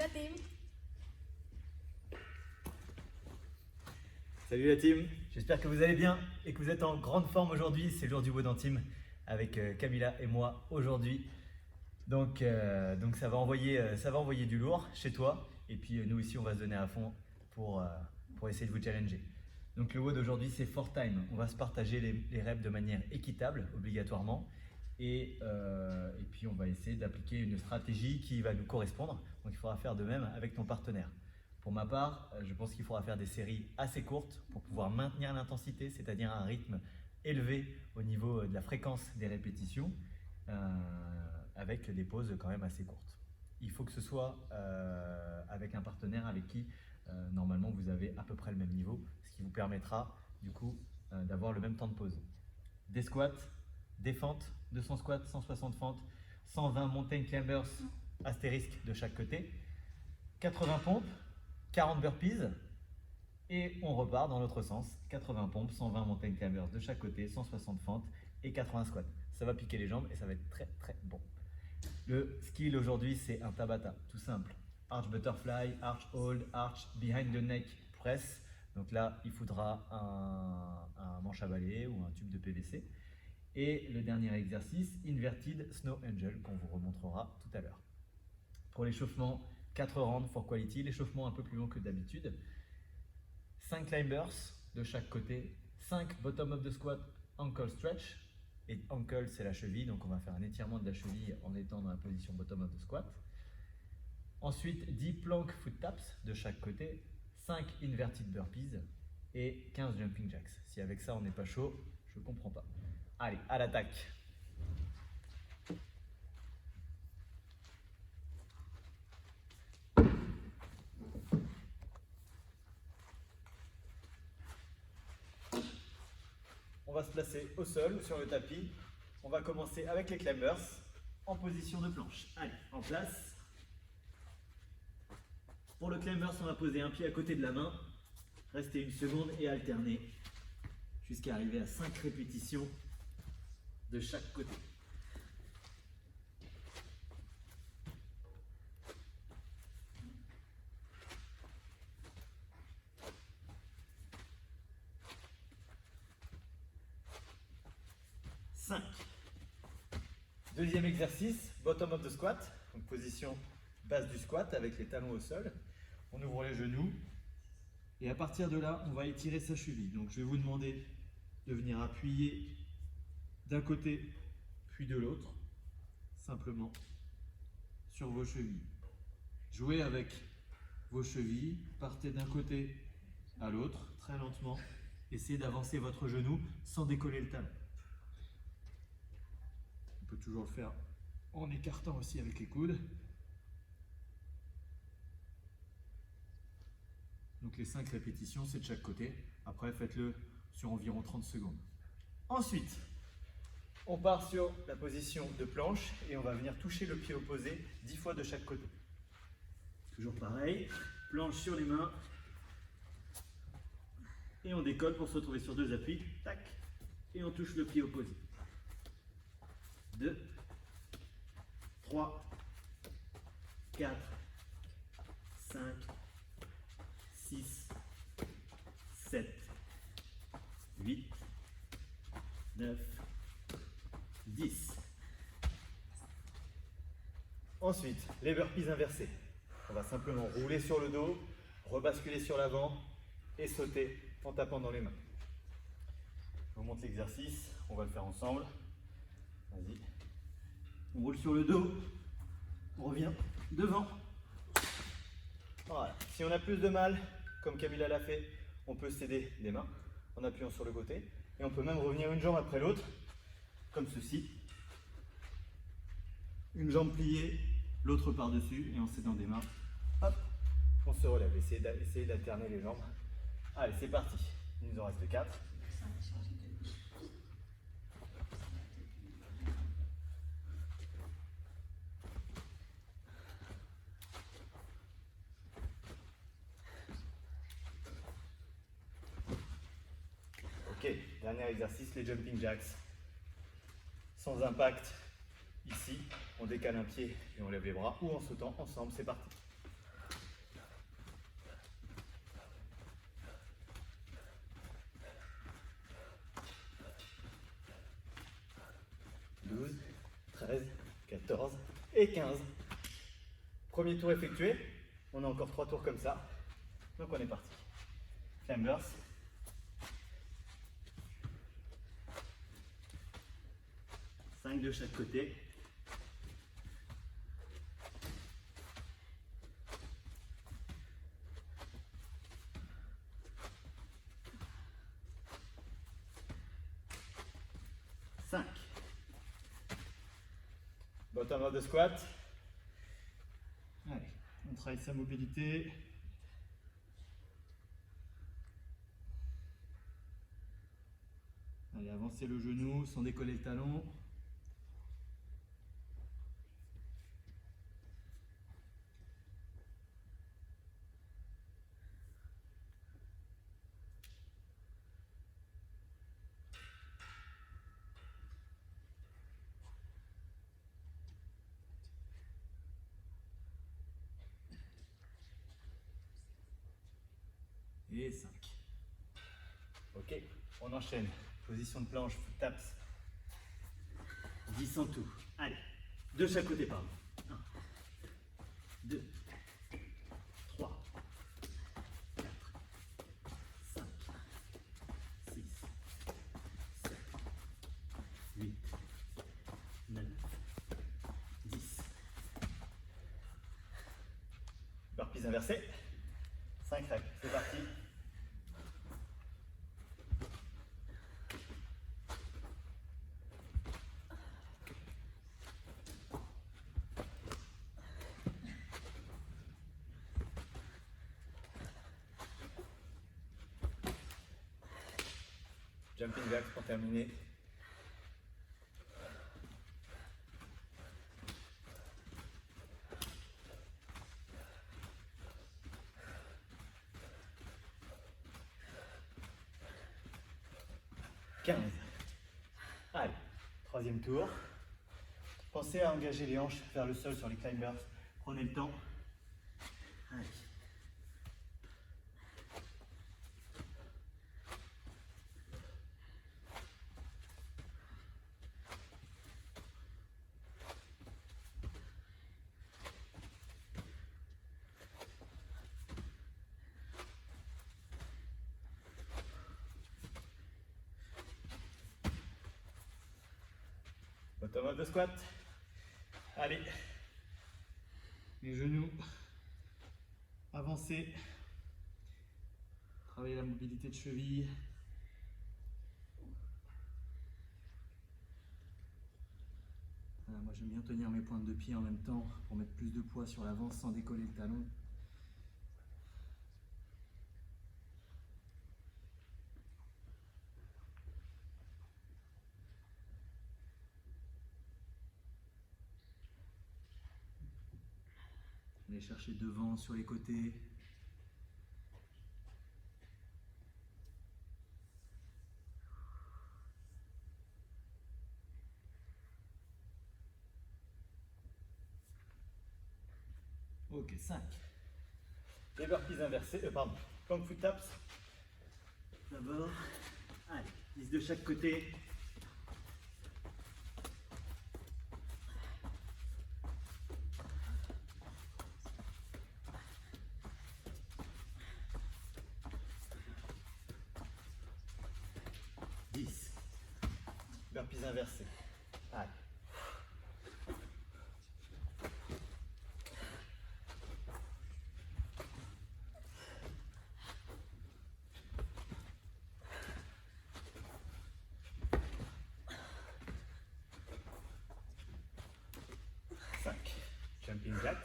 la team. Salut la team, j'espère que vous allez bien et que vous êtes en grande forme aujourd'hui. C'est le jour du WOD en team avec Camilla et moi aujourd'hui. Donc ça va envoyer du lourd chez toi et puis nous ici on va se donner à fond pour essayer de vous challenger. Donc le WOD aujourd'hui c'est 4 time, on va se partager les reps de manière équitable obligatoirement et puis on va essayer d'appliquer une stratégie qui va nous correspondre. Donc il faudra faire de même avec ton partenaire. Pour ma part, je pense qu'il faudra faire des séries assez courtes pour pouvoir maintenir l'intensité, c'est-à-dire un rythme élevé au niveau de la fréquence des répétitions, avec des pauses quand même assez courtes. Il faut que ce soit avec un partenaire avec qui normalement vous avez à peu près le même niveau, ce qui vous permettra du coup d'avoir le même temps de pause. Des squats, des fentes, 200 squats, 160 fentes, 120 mountain climbers astérisque de chaque côté, 80 pompes, 40 burpees et on repart dans l'autre sens, 80 pompes, 120 mountain climbers de chaque côté, 160 fentes et 80 squats. Ça va piquer les jambes et ça va être très très bon. Le skill aujourd'hui c'est un Tabata, tout simple. Arch butterfly, arch hold, arch behind the neck press. Donc là il faudra un manche à balai ou un tube de PVC. Et le dernier exercice, inverted snow angel qu'on vous remontrera tout à l'heure. Pour l'échauffement, 4 rounds for quality, l'échauffement un peu plus long que d'habitude. 5 climbers de chaque côté, 5 bottom of the squat ankle stretch. Et ankle c'est la cheville, donc on va faire un étirement de la cheville en étant dans la position bottom of the squat. Ensuite 10 plank foot taps de chaque côté, 5 inverted burpees et 15 jumping jacks. Si avec ça on n'est pas chaud, je ne comprends pas. Allez, à l'attaque. On va se placer au sol, sur le tapis. On va commencer avec les climbers en position de planche. Allez, en place. Pour le climbers, on va poser un pied à côté de la main, rester une seconde et alterner jusqu'à arriver à 5 répétitions de chaque côté. Deuxième exercice, bottom of the squat, donc position base du squat avec les talons au sol. On ouvre les genoux et à partir de là, on va étirer sa cheville. Donc je vais vous demander de venir appuyer d'un côté puis de l'autre, simplement sur vos chevilles. Jouez avec vos chevilles, partez d'un côté à l'autre très lentement. Essayez d'avancer votre genou sans décoller le talon. On peut toujours le faire en écartant aussi avec les coudes. Donc les 5 répétitions, c'est de chaque côté. Après, faites-le sur environ 30 secondes. Ensuite, on part sur la position de planche et on va venir toucher le pied opposé 10 fois de chaque côté. Toujours pareil, planche sur les mains. Et on décolle pour se retrouver sur 2 appuis. Tac. Et on touche le pied opposé. 2, 3, 4, 5, 6, 7, 8, 9, 10. Ensuite, les burpees inversés. On va simplement rouler sur le dos, rebasculer sur l'avant et sauter en tapant dans les mains. Je vous montre l'exercice, on va le faire ensemble. Vas-y. On roule sur le dos, on revient devant. Voilà. Si on a plus de mal, comme Camilla l'a fait, on peut s'aider les mains en appuyant sur le côté. Et on peut même revenir une jambe après l'autre, comme ceci. Une jambe pliée, l'autre par-dessus, et en s'aidant des mains, hop, on se relève. Essayez d'alterner les jambes. Allez, c'est parti. Il nous en reste 4. Ok, dernier exercice, les jumping jacks. Sans impact, ici, on décale un pied et on lève les bras, ou en sautant ensemble, c'est parti. 14 et 15. Premier tour effectué. On a encore 3 tours comme ça. Donc on est parti. Climbers. 5 de chaque côté. Bottom of the squat. Allez, on travaille sa mobilité. Allez, avancez le genou sans décoller le talon. Et 5. Ok, on enchaîne. Position de planche, foot taps. 10 en tout. Allez, de chaque côté, pardon. 1, 2, 3, 4, 5, 6, 7, 8, 9, 10. Burpees inversés. 5 racks, c'est parti. Jumping jacks pour terminer. Allez, troisième tour. Pensez à engager les hanches vers le sol sur les climbers. Prenez le temps. Allez. Bottom of the squat. Allez. Les genoux. Avancez. Travaillez la mobilité de cheville. Voilà, moi j'aime bien tenir mes pointes de pied en même temps pour mettre plus de poids sur l'avant sans décoller le talon. Allez chercher devant, sur les côtés. Ok, 5. Les burpees inversés, pardon, plank foot taps. D'abord, allez, 10 de chaque côté. Burpees inversés. Allez. Jumping jacks.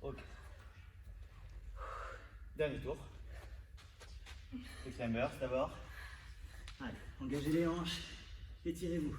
Ok. Dernier tour. Les climbers d'abord. Allez, engagez les hanches. Étirez-vous.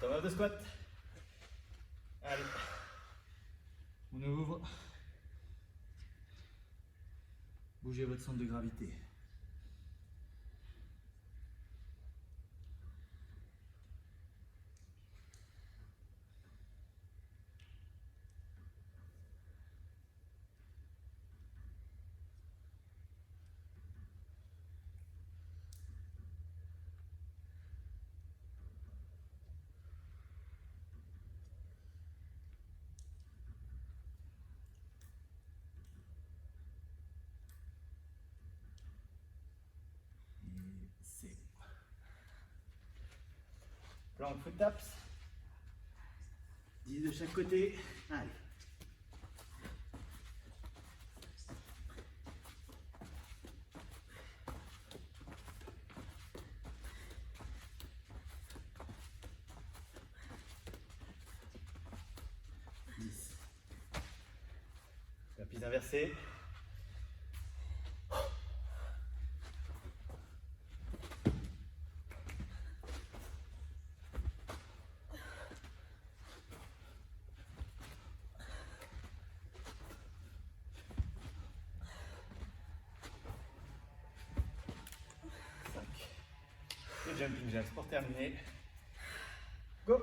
Down de squat. Allez. On ouvre. Bougez votre centre de gravité. Plank foot taps. 10 de chaque côté. Allez. Tapis inversé. Jumping jacks pour terminer. Go!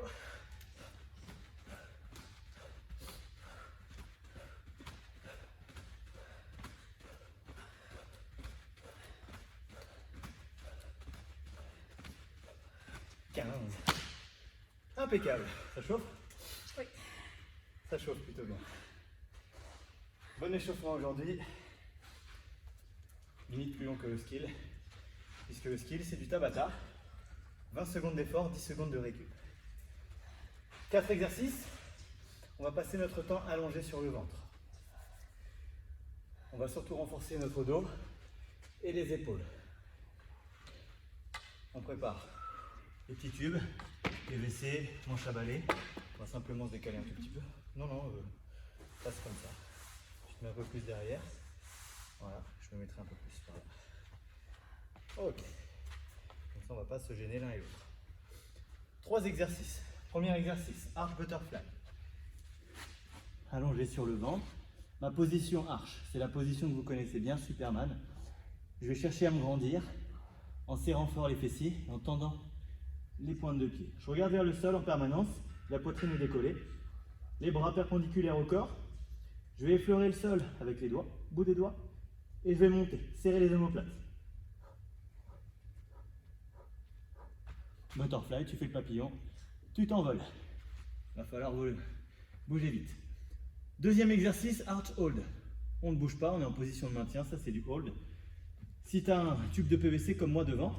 Impeccable. Ça chauffe? Oui. Ça chauffe plutôt bien. Bon échauffement aujourd'hui. Limite plus long que le skill. Puisque le skill c'est du Tabata. 20 secondes d'effort, 10 secondes de récup. 4 exercices. On va passer notre temps allongé sur le ventre. On va surtout renforcer notre dos et les épaules. On prépare les petits tubes, PVC, manche à balai. On va simplement se décaler un tout petit peu. Non, passe comme ça. Je te mets un peu plus derrière. Voilà, je me mettrai un peu plus par là. Ok. Comme ça, on ne va pas se gêner l'un et l'autre. 3 exercices. Premier exercice, arch butterfly. Allongé sur le ventre. Ma position arche, c'est la position que vous connaissez bien, Superman. Je vais chercher à me grandir en serrant fort les fessiers et en tendant les pointes de pied. Je regarde vers le sol en permanence, la poitrine est décollée, les bras perpendiculaires au corps. Je vais effleurer le sol avec les doigts, bout des doigts, et je vais monter, serrer les omoplates. Butterfly, tu fais le papillon, tu t'envoles. Il va falloir bouger vite. Deuxième exercice, arch hold. On ne bouge pas, on est en position de maintien, ça c'est du hold. Si tu as un tube de PVC comme moi devant,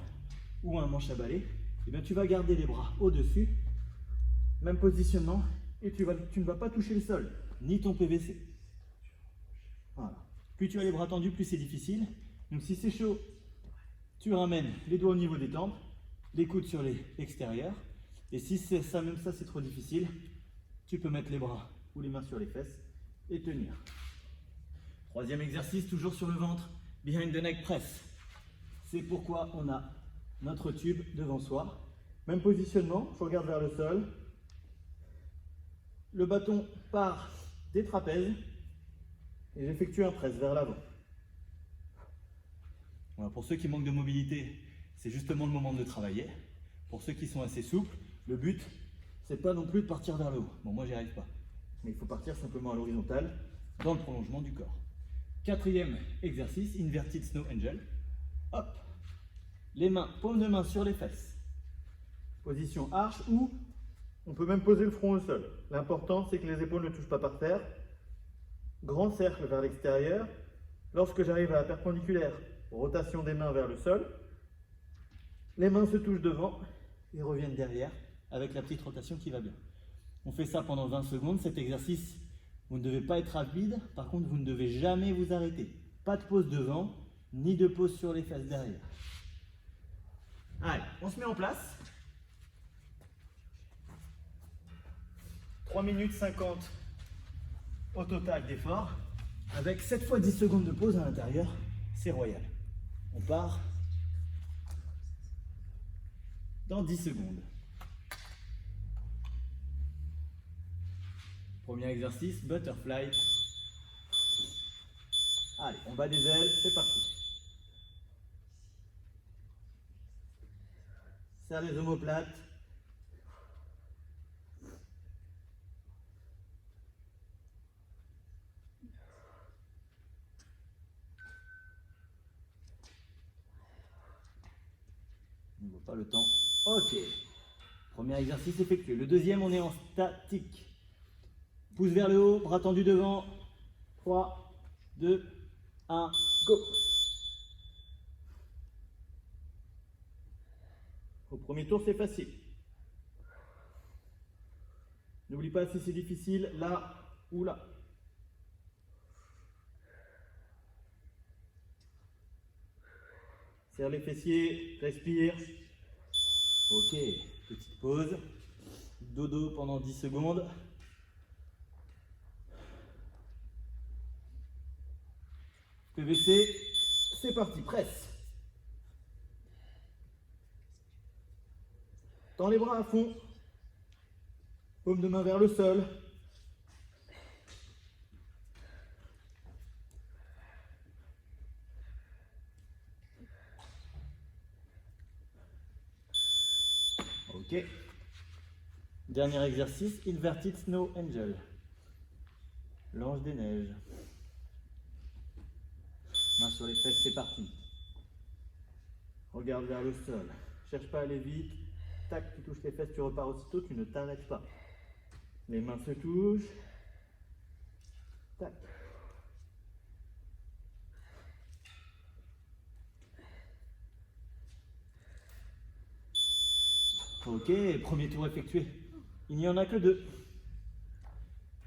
ou un manche à balai, eh bien tu vas garder les bras au-dessus, même positionnement, et tu ne vas pas toucher le sol, ni ton PVC. Voilà. Plus tu as les bras tendus, plus c'est difficile. Donc si c'est chaud, tu ramènes les doigts au niveau des tempes, les coudes sur les extérieurs. Et si c'est ça, même ça c'est trop difficile, tu peux mettre les bras ou les mains sur les fesses et tenir. Troisième exercice, toujours sur le ventre, behind the neck press. C'est pourquoi on a notre tube devant soi. Même positionnement, je regarde vers le sol. Le bâton part des trapèzes et j'effectue un press vers l'avant. Voilà, pour ceux qui manquent de mobilité, c'est justement le moment de travailler. Pour ceux qui sont assez souples, le but, c'est pas non plus de partir vers le haut. Bon, moi, j'y arrive pas. Mais il faut partir simplement à l'horizontale, dans le prolongement du corps. Quatrième exercice, Inverted Snow Angel. Hop, les mains, paume de main sur les fesses. Position arche ou on peut même poser le front au sol. L'important, c'est que les épaules ne touchent pas par terre. Grand cercle vers l'extérieur. Lorsque j'arrive à la perpendiculaire, rotation des mains vers le sol. Les mains se touchent devant et reviennent derrière avec la petite rotation qui va bien. On fait ça pendant 20 secondes. Cet exercice, vous ne devez pas être rapide. Par contre, vous ne devez jamais vous arrêter. Pas de pause devant, ni de pause sur les fesses derrière. Allez, on se met en place. 3 minutes 50 au total d'effort. Avec 7 fois 10 secondes de pause à l'intérieur. C'est royal. On part dans 10 secondes. Premier exercice, butterfly. Allez, on bat des ailes, c'est parti. Serre les omoplates. On ne voit pas le temps. Ok. Premier exercice effectué. Le deuxième, on est en statique. Pouce vers le haut, bras tendus devant. 3, 2, 1, go. Au premier tour, c'est facile. N'oublie pas si c'est difficile, là ou là. Serre les fessiers, respire. Ok, petite pause. Dodo pendant 10 secondes. PVC, c'est parti, presse. Tends les bras à fond. Paume de main vers le sol. Ok. Dernier exercice, Inverted Snow Angel. L'ange des neiges. Main sur les fesses, c'est parti. Regarde vers le sol. Cherche pas à aller vite. Tac, tu touches les fesses, tu repars aussitôt, tu ne t'arrêtes pas. Les mains se touchent. Tac. Ok, premier tour effectué. Il n'y en a que 2.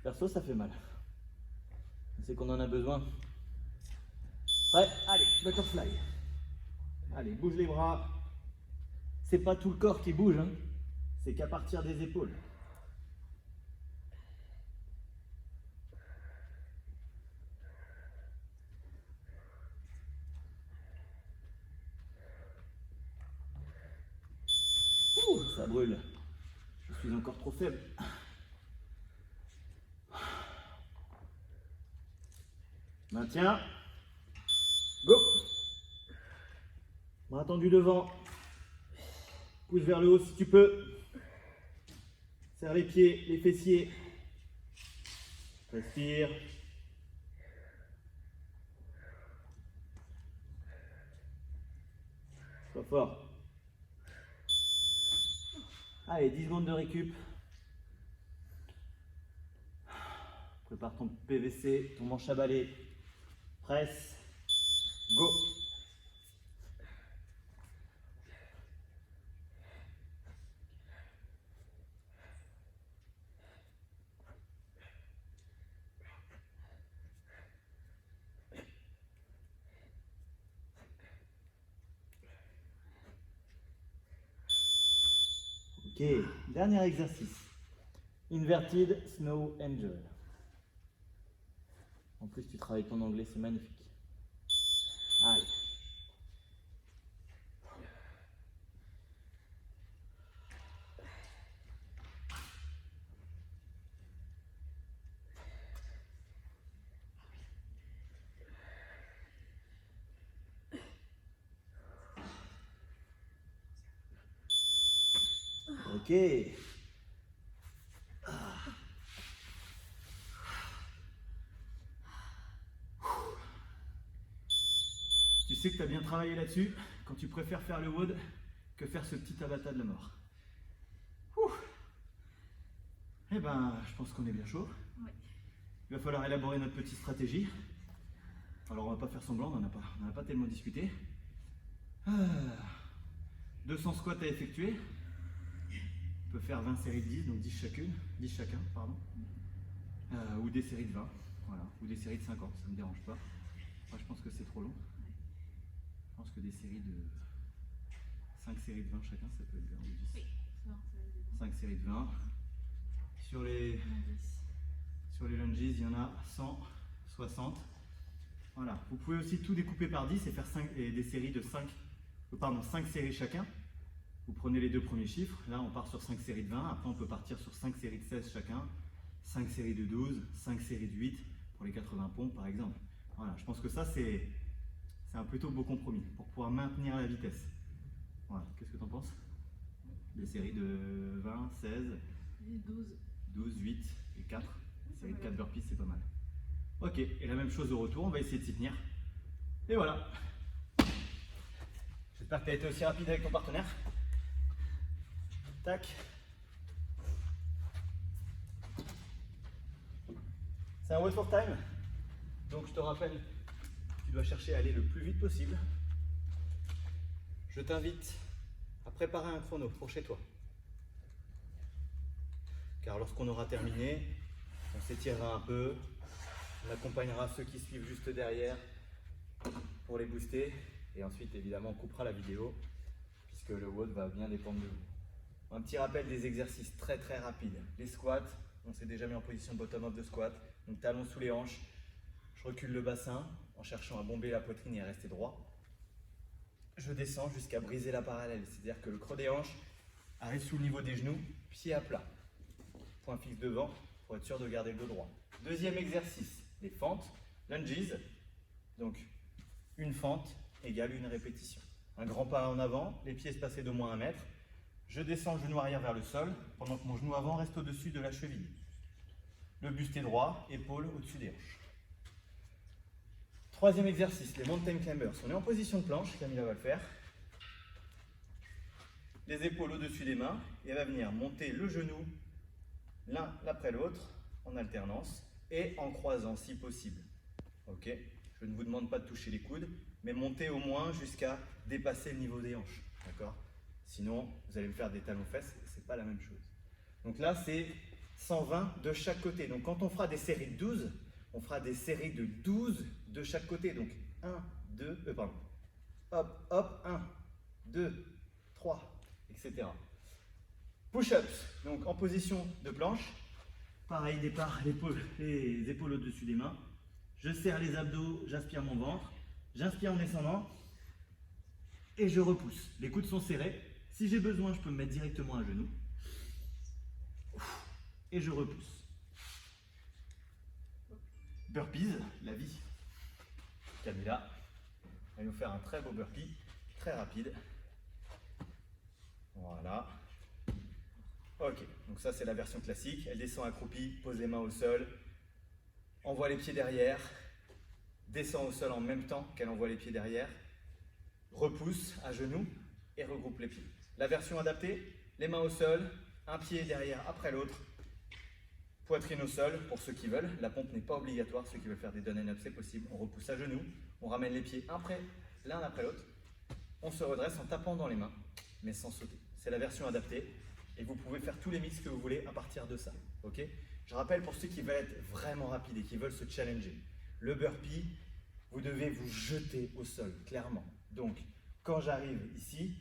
Perso, ça fait mal. C'est qu'on en a besoin. Prêt? Allez, butterfly. Allez, bouge les bras. C'est pas tout le corps qui bouge, hein. C'est qu'à partir des épaules. Ouh, ça brûle. Je suis encore trop faible. Maintiens. Go. Bras tendus devant. Pousse vers le haut si tu peux. Serre les pieds, les fessiers. Respire. Sois fort. Allez, 10 secondes de récup. Prépare ton PVC, ton manche à balai. Presse. Go. Ok, dernier exercice. Inverted Snow Angel. En plus, tu travailles ton anglais, c'est magnifique. Allez. Ok. Tu sais que tu as bien travaillé là-dessus quand tu préfères faire le WOD que faire ce petit tabata de la mort. Ouh. Eh ben, je pense qu'on est bien chaud. Ouais. Il va falloir élaborer notre petite stratégie. Alors on va pas faire semblant, on n'en a pas tellement discuté. 200 squats à effectuer. On peut faire 20 séries de 10, donc 10 chacun, pardon. Ou des séries de 20, voilà, ou des séries de 50, ça ne me dérange pas. Moi je pense que c'est trop long. Je pense que des séries de 5 séries de 20 chacun, ça peut être bien, ou 10. Oui, ça va, ça va être 5 séries de 20. Sur les lunges, il y en a 160. Voilà. Vous pouvez aussi tout découper par 10 et faire des séries de 5 séries chacun. Vous prenez les 2 premiers chiffres. Là, on part sur 5 séries de 20. Après, on peut partir sur 5 séries de 16 chacun. 5 séries de 12, 5 séries de 8 pour les 80 pompes par exemple. Voilà, je pense que ça c'est un plutôt beau compromis pour pouvoir maintenir la vitesse. Voilà, qu'est-ce que tu en penses? Des séries de 20, 16, 12, 8 et 4. Série de 4 burpees, c'est pas mal. Ok, et la même chose au retour, on va essayer de s'y tenir. Et voilà. J'espère que tu as été aussi rapide avec ton partenaire. Tac. C'est un wait for time. Donc je te rappelle, tu dois chercher à aller le plus vite possible. Je t'invite à préparer un chrono pour chez toi. Car lorsqu'on aura terminé, on s'étirera un peu, on accompagnera ceux qui suivent juste derrière pour les booster. Et ensuite, évidemment, on coupera la vidéo puisque le WOD va bien dépendre de vous. Un petit rappel des exercices très rapides. Les squats, on s'est déjà mis en position bottom-up de squat. Donc talons sous les hanches, je recule le bassin en cherchant à bomber la poitrine et à rester droit. Je descends jusqu'à briser la parallèle, c'est-à-dire que le creux des hanches arrive sous le niveau des genoux, pied à plat. Point fixe devant pour être sûr de garder le dos droit. Deuxième exercice, les fentes, lunges. Donc une fente égale une répétition. Un grand pas en avant, les pieds espacés d'au moins 1 mètre. Je descends le genou arrière vers le sol pendant que mon genou avant reste au-dessus de la cheville. Le buste est droit, épaule au-dessus des hanches. Troisième exercice, les mountain climbers. On est en position de planche, Camilla va le faire. Les épaules au-dessus des mains et elle va venir monter le genou l'un après l'autre en alternance et en croisant si possible. Ok, je ne vous demande pas de toucher les coudes, mais montez au moins jusqu'à dépasser le niveau des hanches. D'accord? Sinon, vous allez me faire des talons-fesses et ce n'est pas la même chose. Donc là, c'est 120 de chaque côté. Donc quand on fera des séries de 12, on fera des séries de 12 de chaque côté. Donc 1, 2, pardon. Hop, hop, 1, 2, 3, etc. Push-ups, donc en position de planche. Pareil, départ, les épaules au-dessus des mains. Je serre les abdos, j'aspire mon ventre. J'inspire en descendant. Et je repousse. Les coudes sont serrés. Si j'ai besoin, je peux me mettre directement à genoux. Et je repousse. Burpees, la vie. Camilla va nous faire un très beau burpee, très rapide. Voilà. Ok, donc ça c'est la version classique. Elle descend accroupie, pose les mains au sol, envoie les pieds derrière, descend au sol en même temps qu'elle envoie les pieds derrière, repousse à genoux et regroupe les pieds. La version adaptée, les mains au sol, un pied derrière après l'autre, poitrine au sol pour ceux qui veulent. La pompe n'est pas obligatoire, ceux qui veulent faire des down and up c'est possible. On repousse à genoux, on ramène les pieds l'un après l'autre, on se redresse en tapant dans les mains, mais sans sauter. C'est la version adaptée. Et vous pouvez faire tous les mix que vous voulez à partir de ça. Okay, je rappelle pour ceux qui veulent être vraiment rapides et qui veulent se challenger, le burpee, vous devez vous jeter au sol, clairement. Donc, quand j'arrive ici,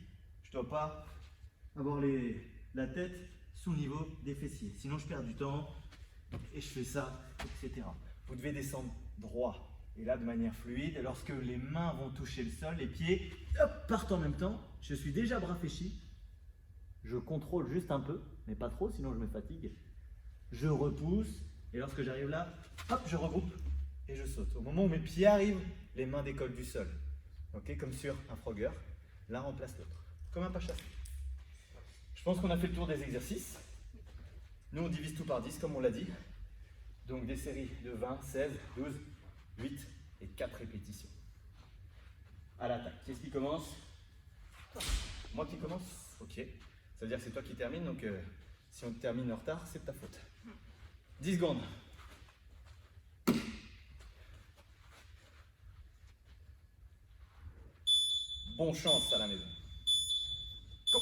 je ne dois pas avoir la tête sous le niveau des fessiers. Sinon, je perds du temps et je fais ça, etc. Vous devez descendre droit. Et là, de manière fluide, lorsque les mains vont toucher le sol, les pieds hop, partent en même temps. Je suis déjà bras fléchis. Je contrôle juste un peu, mais pas trop, sinon je me fatigue. Je repousse, et lorsque j'arrive là, hop, je regroupe et je saute. Au moment où mes pieds arrivent, les mains décollent du sol. Ok, comme sur un frogger, l'un remplace l'autre, comme un pas chassé. Je pense qu'on a fait le tour des exercices. Nous, on divise tout par 10, comme on l'a dit. Donc des séries de 20, 16, 12, 8 et 4 répétitions. À l'attaque. Qui est-ce qui commence? Moi qui commence? Ok. Ça veut dire que c'est toi qui termine, donc si on termine en retard, c'est de ta faute. 10 secondes. Bonne chance à la maison. Go.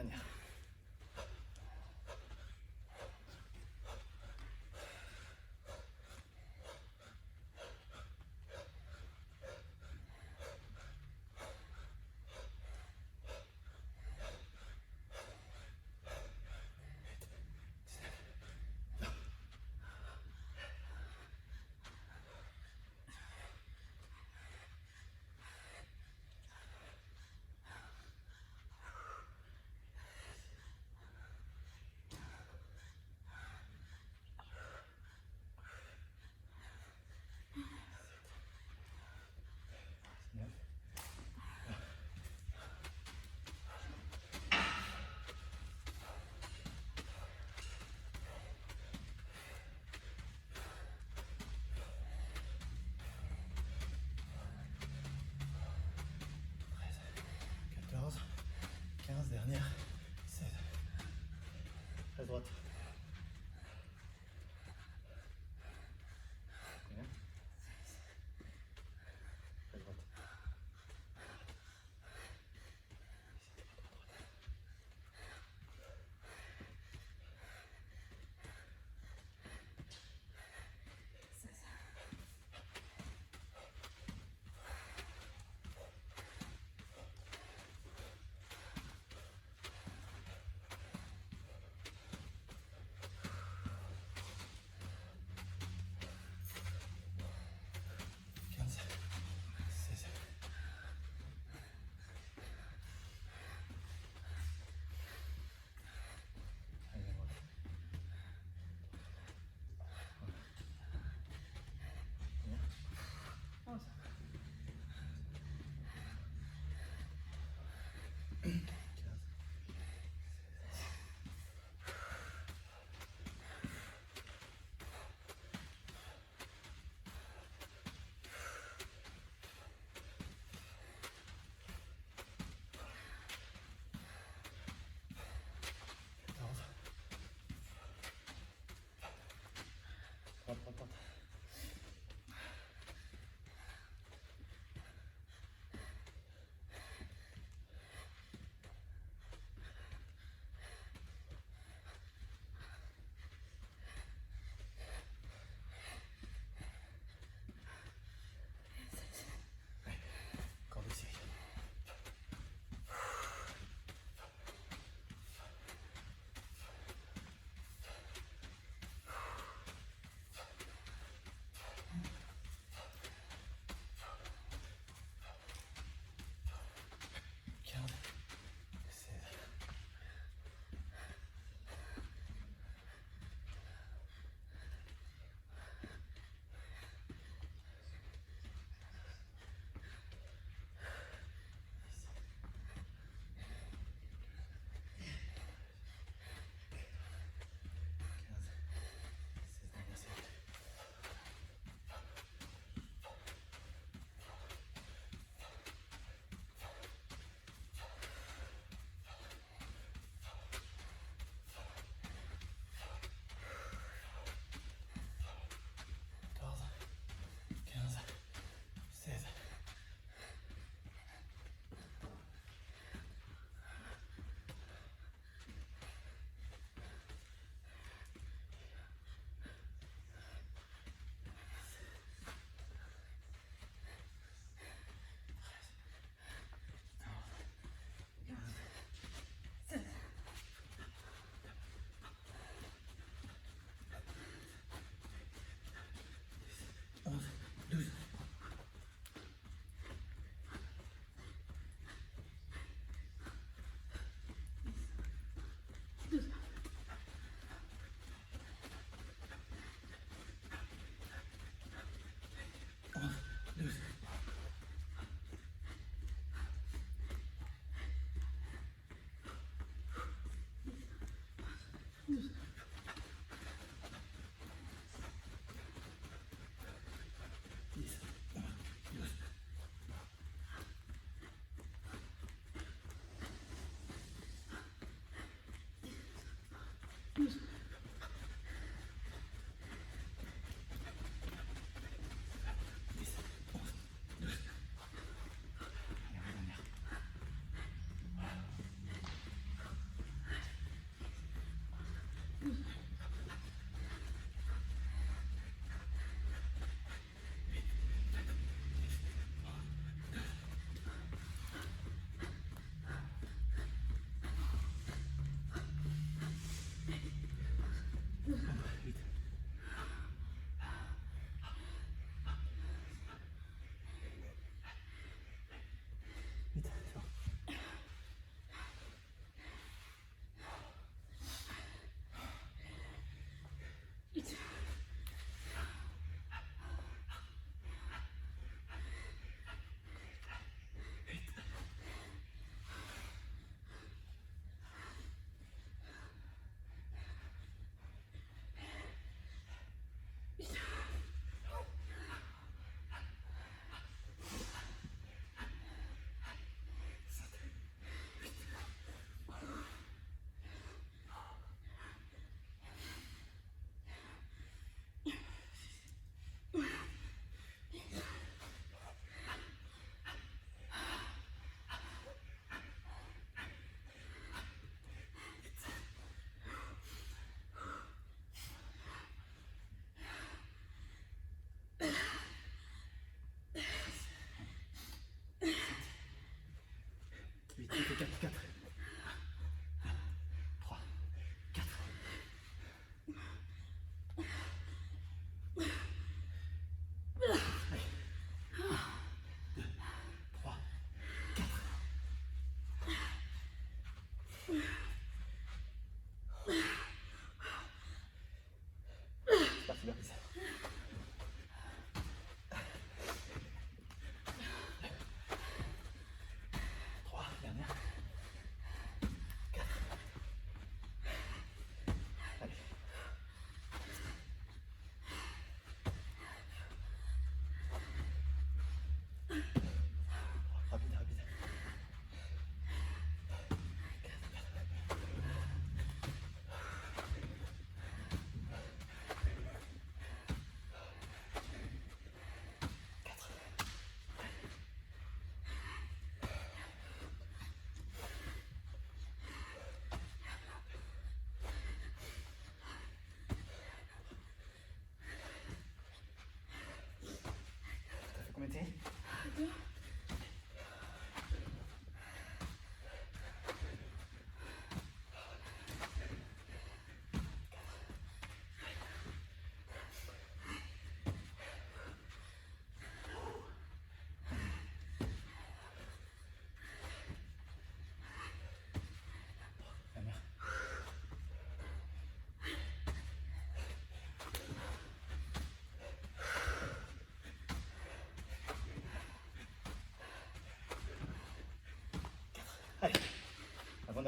Dernière.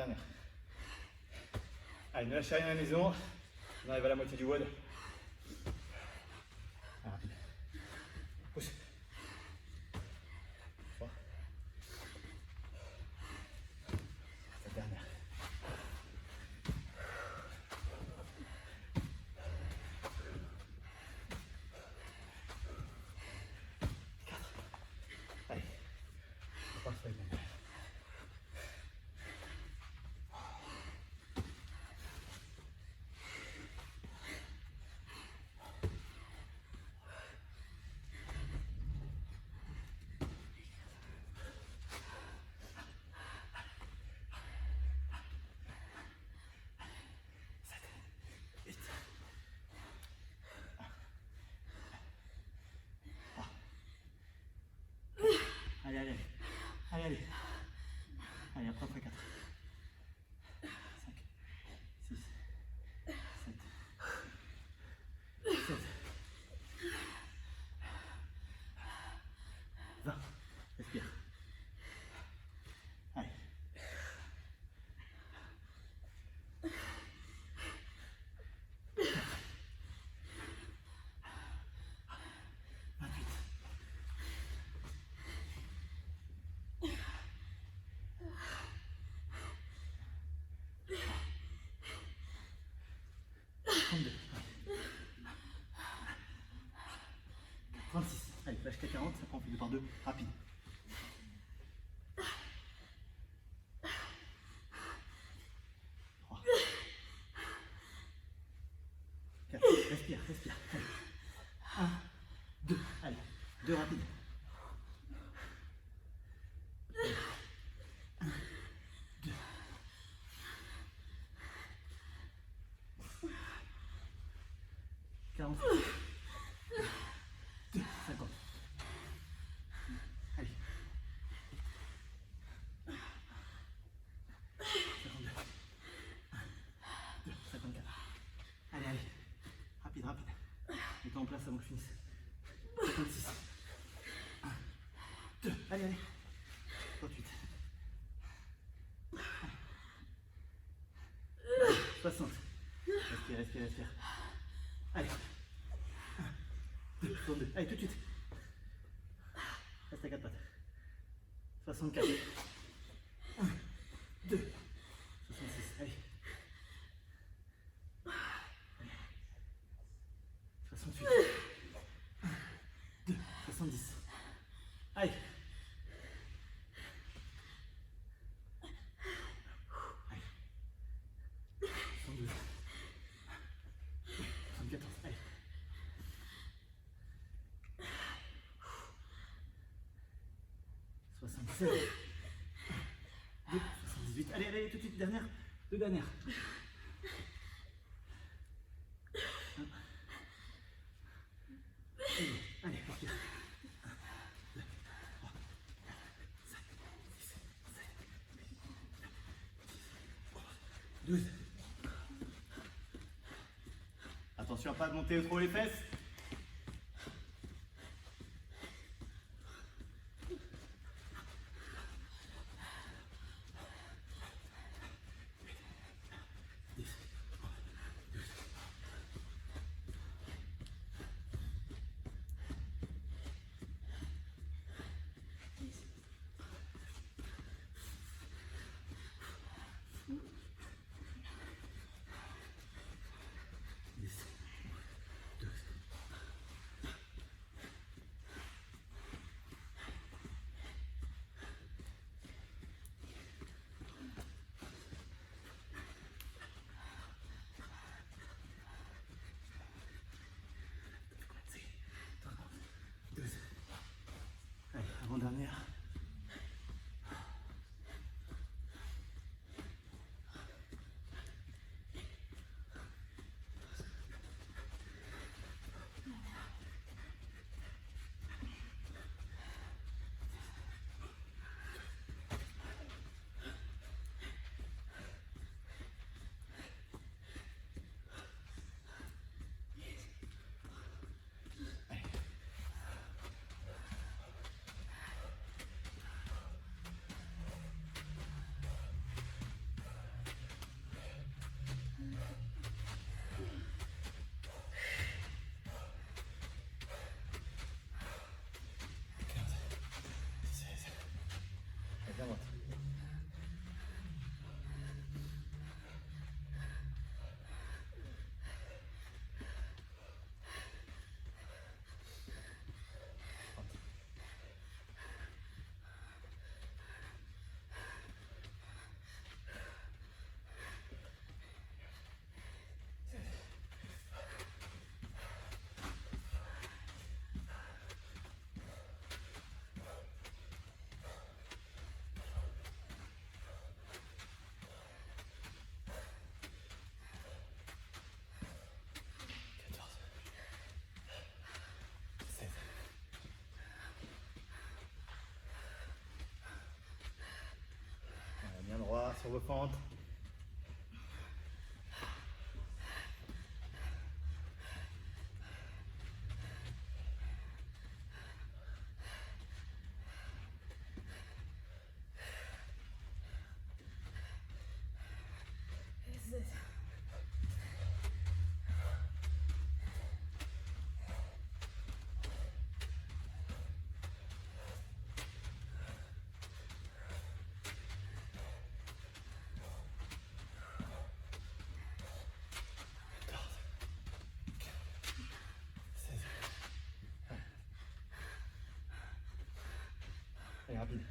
Avant-dernière. Allez, ne lâchez rien à la maison. On arrive à la moitié du WOD. Rapide. Pousse. 3. La dernière. 4. Allez. On part sur les dernières. Allez, allez, allez, allez. Allez, après on fait 4. 5, 6, 7, 16, 20. Respire. Allez. 28. 32. 36. Allez, flash 40, ça prend plus de par 2. Rapide. 3. 4. Respire, respire. 1, 2. Allez, 2 rapides. 1, 2. 40. 2, 50. Allez. 52. 1, 2, 54. Allez, allez. Rapide, rapide. Mets-toi en place avant que je finisse. 56. 1, 2. Allez, allez. 38. 60. Respire, respire, respire. Allez. 1, 2, 62. Allez, tout de suite. Reste à 4 pattes. 64. 1, 2, 66. Allez. 68. 1, 2, 70. Allez. Allez. 72. 74. Allez. 76. 2, 78. Allez, allez, tout de suite, dernière. 2 dernières. 1. Allez, respire. 1, 2, 3, 4, 5, 6, 7, 8, 9, 10, 11, 12. Attention à pas monter trop les fesses. Avant-dernière. refente. Allez, rapide.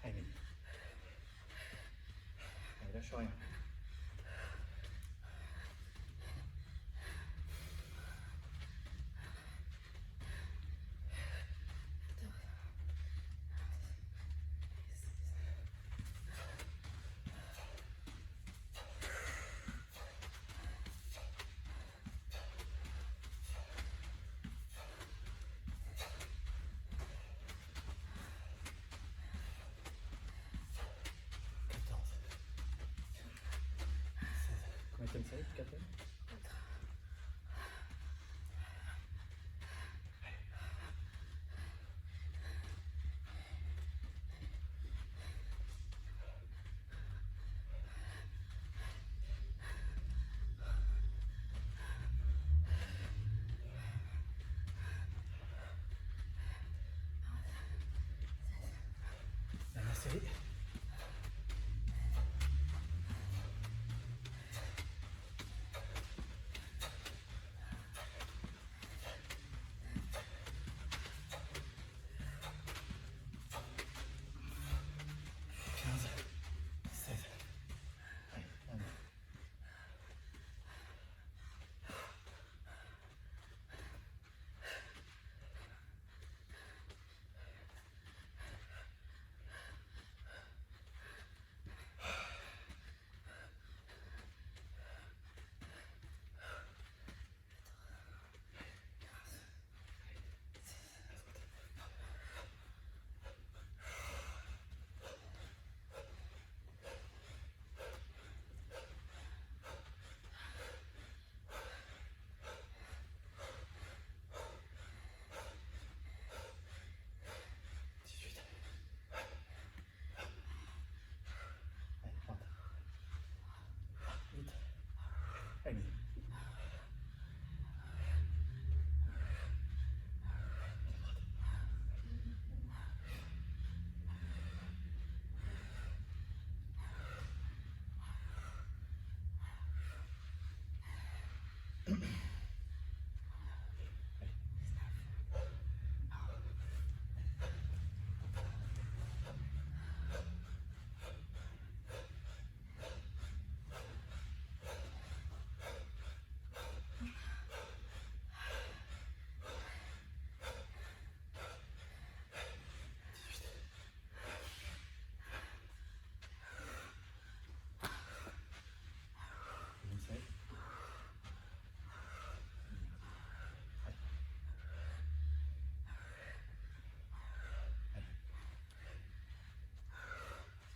Allez, allez, lâche rien. Combien de séries, Catherine? Dernière série. Allez.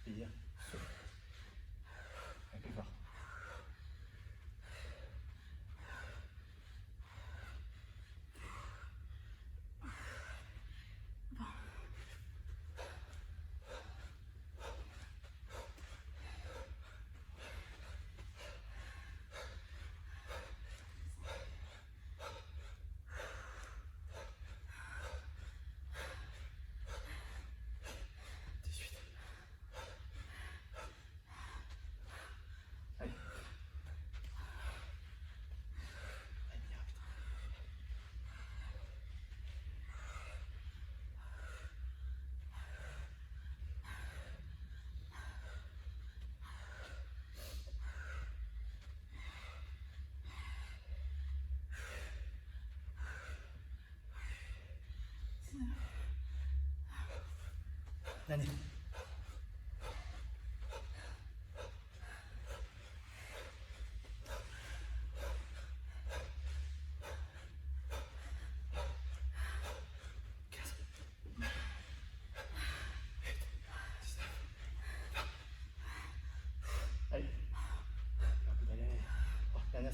Hier, souffle. Un peu fort. Nani.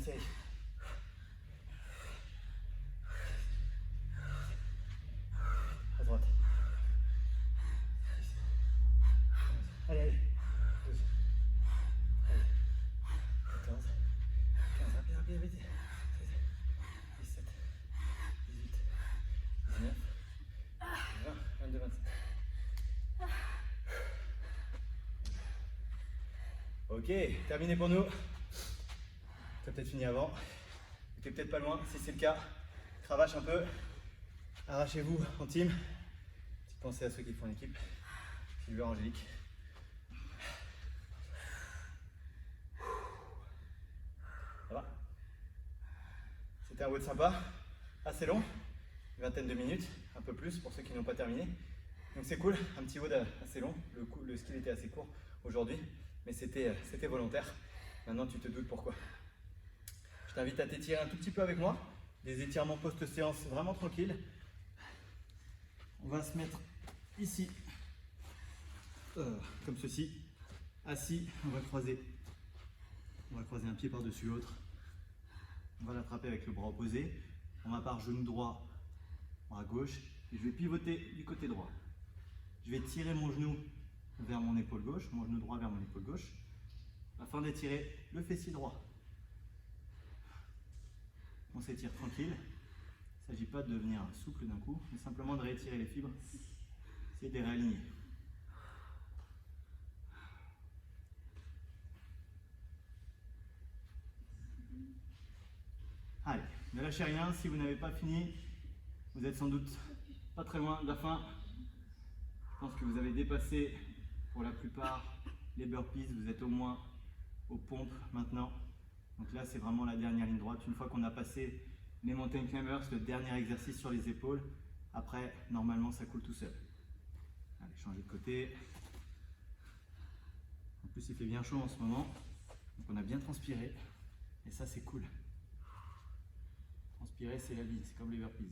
essaye. À droite. Allez, allez. 12. Allez. 14. 15. Rapide, rapide, rapide. 16. 17. 18. 19. 20. 22, 27. Ok, terminé pour nous. Tu as peut-être fini avant. Tu n'es peut-être pas loin. Si c'est le cas, cravache un peu. Arrachez-vous en team. Petite pensée à ceux qui font l'équipe. Sylvain, Angélique. Ça va? C'était un WOD sympa, assez long, une vingtaine de minutes, un peu plus pour ceux qui n'ont pas terminé. Donc c'est cool, un petit WOD assez long. Le skill était assez court aujourd'hui, mais c'était volontaire. Maintenant tu te doutes pourquoi. Je t'invite à t'étirer un tout petit peu avec moi. Des étirements post-séance vraiment tranquilles. On va se mettre ici, comme ceci, assis. On va croiser un pied par-dessus l'autre. On va l'attraper avec le bras opposé. On va par genou droit, bras gauche. Et je vais pivoter du côté droit. Je vais tirer mon genou vers mon épaule gauche, mon genou droit vers mon épaule gauche, afin d'étirer le fessier droit. On s'étire tranquille. Il ne s'agit pas de devenir souple d'un coup, mais simplement de réétirer les fibres, c'est de les réaligner. Allez, ne lâchez rien. Si vous n'avez pas fini, vous êtes sans doute pas très loin de la fin. Je pense que vous avez dépassé pour la plupart les burpees. Vous êtes au moins aux pompes maintenant. Donc là, c'est vraiment la dernière ligne droite. Une fois qu'on a passé les mountain climbers, le dernier exercice sur les épaules, après, normalement, ça coule tout seul. Allez, changer de côté. En plus, il fait bien chaud en ce moment. Donc on a bien transpiré. Et ça, c'est cool. Transpirer, c'est la vie. C'est comme les burpees.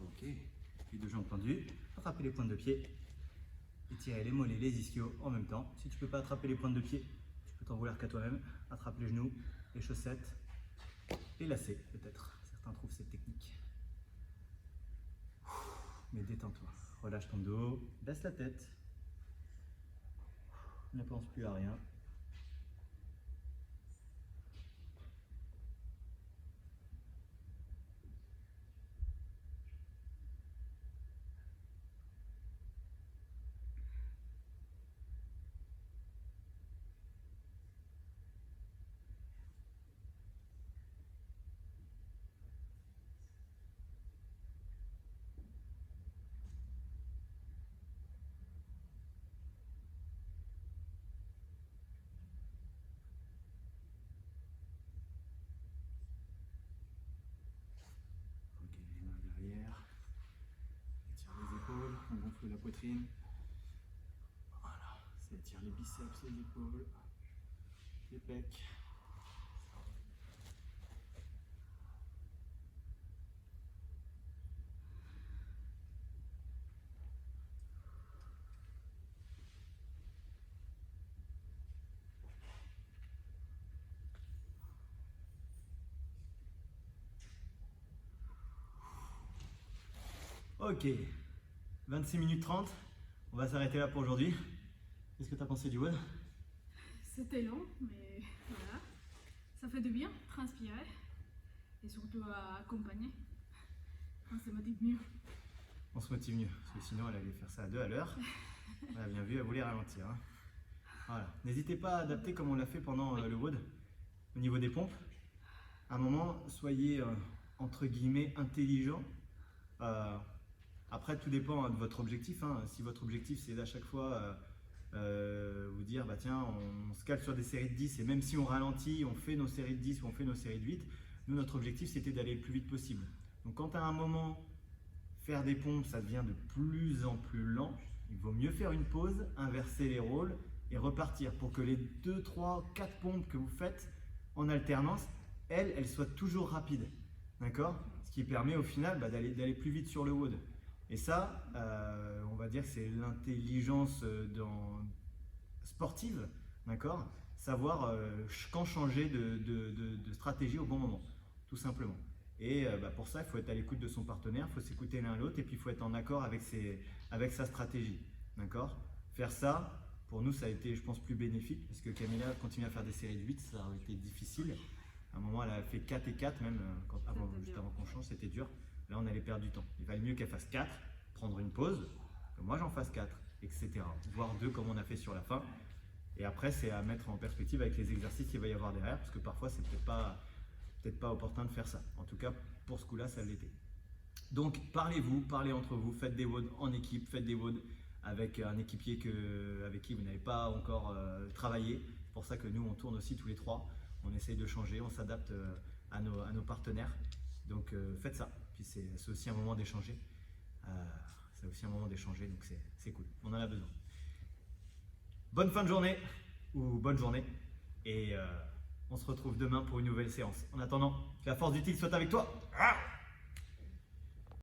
Ok, les deux jambes tendues, attrapez les pointes de pied, étirez les mollets, les ischios en même temps. Si tu ne peux pas attraper les pointes de pied, tu peux t'en vouloir qu'à toi-même. Attrape les genoux, les chaussettes, les lacets peut-être. Certains trouvent cette technique. Mais détends-toi, relâche ton dos, baisse la tête, ne pense plus à rien. On gonfle la poitrine. Voilà, ça étire les biceps, les épaules, les pecs. Ok, 26 minutes 30, on va s'arrêter là pour aujourd'hui. Qu'est-ce que tu as pensé du WOD? C'était long, mais voilà. Ça fait du bien, transpirer et surtout à accompagner. On se motive mieux. On se motive mieux, parce que sinon elle allait faire ça à 2 à l'heure. On a bien vu, elle voulait ralentir. Hein. Voilà. N'hésitez pas à adapter comme on l'a fait pendant le WOD au niveau des pompes. À un moment, soyez entre guillemets intelligent. Après, tout dépend de votre objectif. Hein. Si votre objectif c'est à chaque fois vous dire, bah tiens, on se cale sur des séries de 10 et même si on ralentit, on fait nos séries de 10 ou on fait nos séries de 8, nous, notre objectif, c'était d'aller le plus vite possible. Donc quand à un moment, faire des pompes, ça devient de plus en plus lent, il vaut mieux faire une pause, inverser les rôles et repartir pour que les 2, 3, 4 pompes que vous faites en alternance, elles soient toujours rapides. D'accord? Ce qui permet au final d'aller plus vite sur le WOD. Et ça, on va dire que c'est l'intelligence sportive, d'accord? Savoir quand changer de stratégie au bon moment, tout simplement. Et pour ça, il faut être à l'écoute de son partenaire, il faut s'écouter l'un l'autre et puis il faut être en accord avec sa stratégie. D'accord? Faire ça, pour nous, ça a été, je pense, plus bénéfique parce que Camilla continue à faire des séries de 8, ça aurait été difficile. À un moment, elle a fait 4 et 4 même, juste avant qu'on change, c'était dur. Là, on allait perdre du temps. Il valait mieux qu'elle fasse 4, prendre une pause, que moi j'en fasse 4, etc. Voire 2 comme on a fait sur la fin. Et après, c'est à mettre en perspective avec les exercices qu'il va y avoir derrière, parce que parfois, c'est peut-être pas opportun de faire ça. En tout cas, pour ce coup-là, ça l'était. Donc, parlez entre vous, faites des WOD en équipe, faites des WOD avec un équipier avec qui vous n'avez pas encore travaillé. C'est pour ça que nous, on tourne aussi tous les 3. On essaye de changer, on s'adapte à nos partenaires. Donc, faites ça. Puis, c'est aussi un moment d'échanger. Donc c'est cool. On en a besoin. Bonne fin de journée ou bonne journée. Et on se retrouve demain pour une nouvelle séance. En attendant, que la force du tigre soit avec toi.